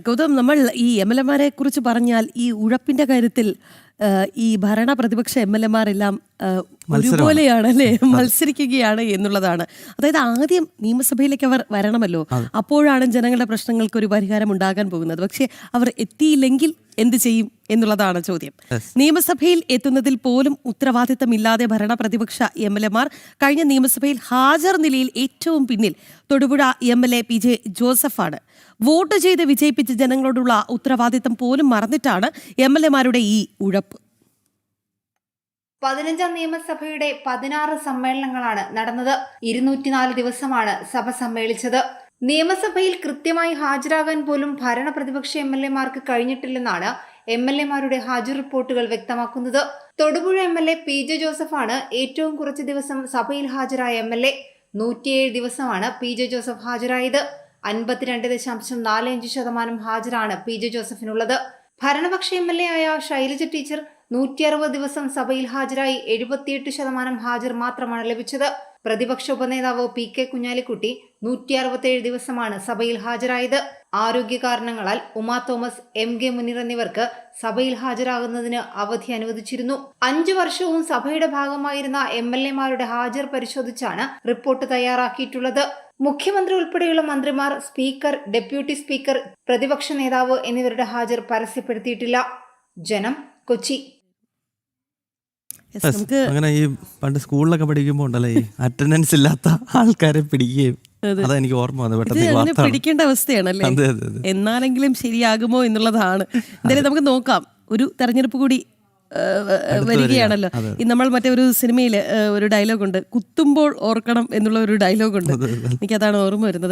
ഗൗതം, നമ്മൾ ഈ എംഎൽഎമാരെ കുറിച്ച് പറഞ്ഞാൽ ഈ ഉഴപ്പിന്റെ കാര്യത്തിൽ ഈ ഭരണ പ്രതിപക്ഷ എംഎൽഎമാരെല്ലാം ഒരുപോലെയാണ് അല്ലേ, മത്സരിക്കുകയാണ് എന്നുള്ളതാണ്. അതായത് ആദ്യം നിയമസഭയിലേക്ക് അവർ വരണമല്ലോ, അപ്പോഴാണ് ജനങ്ങളുടെ പ്രശ്നങ്ങൾക്ക് ഒരു പരിഹാരം ഉണ്ടാകാൻ പോകുന്നത്. പക്ഷെ അവർ എത്തിയില്ലെങ്കിൽ എന്ത് ചെയ്യും എന്നുള്ളതാണ് ചോദ്യം. നിയമസഭയിൽ എത്തുന്നതിൽ പോലും ഉത്തരവാദിത്തമില്ലാതെ ഭരണ പ്രതിപക്ഷ എംഎൽഎമാർ കഴിഞ്ഞ നിയമസഭയിൽ ഹാജർ നിലയിൽ ഏറ്റവും പിന്നിൽ തൊടുപുഴ എംഎൽഎ PJ ജോസഫാണ്. വോട്ട് ചെയ്ത് വിജയിപ്പിച്ച ജനങ്ങളോടുള്ള ഉത്തരവാദിത്തം പോലും മറന്നിട്ടാണ് എംഎൽഎമാരുടെ ഈ ഉഴപ്പ്. 15ാം നിയമസഭയുടെ 16 സമ്മേളനങ്ങളാണ് നടന്നത്. 204 ദിവസമാണ് സഭ സമ്മേളിച്ചത്. നിയമസഭയിൽ കൃത്യമായി ഹാജരാകാൻ പോലും ഭരണ പ്രതിപക്ഷ എംഎൽഎമാർക്ക് കഴിഞ്ഞിട്ടില്ലെന്നാണ് എംഎൽഎമാരുടെ ഹാജർ റിപ്പോർട്ടുകൾ വ്യക്തമാക്കുന്നത്. തൊടുപുഴ എംഎൽഎ PJ ജോസഫാണ് ഏറ്റവും കുറച്ച് ദിവസം സഭയിൽ ഹാജരായ എംഎൽഎ. 107 ദിവസമാണ് PJ ജോസഫ് ഹാജരായത്. 52.45% ഹാജരാണ് PJ ജോസഫിനുള്ളത്. ഭരണപക്ഷ എംഎൽഎ ആയ ശൈലജ ടീച്ചർ 160 ദിവസം സഭയിൽ ഹാജരായി 78% ഹാജർ മാത്രമാണ് ലഭിച്ചത്. പ്രതിപക്ഷ ഉപനേതാവ് PK കുഞ്ഞാലിക്കുട്ടി 167 ദിവസമാണ് സഭയിൽ ഹാജരായത്. ആരോഗ്യ കാരണങ്ങളാൽ ഉമാ തോമസ്, MK മുനീർ എന്നിവർക്ക് സഭയിൽ ഹാജരാകുന്നതിന് അവധി അനുവദിച്ചിരുന്നു. 5 വർഷവും സഭയുടെ ഭാഗമായിരുന്ന എംഎൽഎമാരുടെ ഹാജർ പരിശോധിച്ചാണ് റിപ്പോർട്ട് തയ്യാറാക്കിയിട്ടുള്ളത്. മുഖ്യമന്ത്രി ഉൾപ്പെടെയുള്ള മന്ത്രിമാർ, സ്പീക്കർ, ഡെപ്യൂട്ടി സ്പീക്കർ, പ്രതിപക്ഷ നേതാവ് എന്നിവരുടെ ഹാജർ പരസ്യപ്പെടുത്തിയിട്ടില്ല. ജനം, കൊച്ചി. അങ്ങനെ ഈ പണ്ട് സ്കൂളിലൊക്കെ പഠിക്കുമ്പോൾ ഉണ്ടല്ലോ, ഈ അറ്റൻഡൻസ് ഇല്ലാത്ത ആൾക്കാരെ പിടിക്കുകയും, അതാ എനിക്ക് ഓർമ്മ വന്നത്. പിടിക്കേണ്ട അവസ്ഥയാണല്ലേ, എന്നാലെങ്കിലും ശരിയാകുമോ എന്നുള്ളതാണ്. എന്തായാലും നമുക്ക് നോക്കാം. ഒരു തെരഞ്ഞെടുപ്പ് കൂടി വരികയാണല്ലോ. നമ്മൾ മറ്റേ ഒരു സിനിമയിൽ ഒരു ഡയലോഗുണ്ട്, കുത്തുമ്പോൾ ഓർക്കണം എന്നുള്ള ഒരു ഡയലോഗുണ്ട്. എനിക്കതാണ് ഓർമ്മ വരുന്നത്.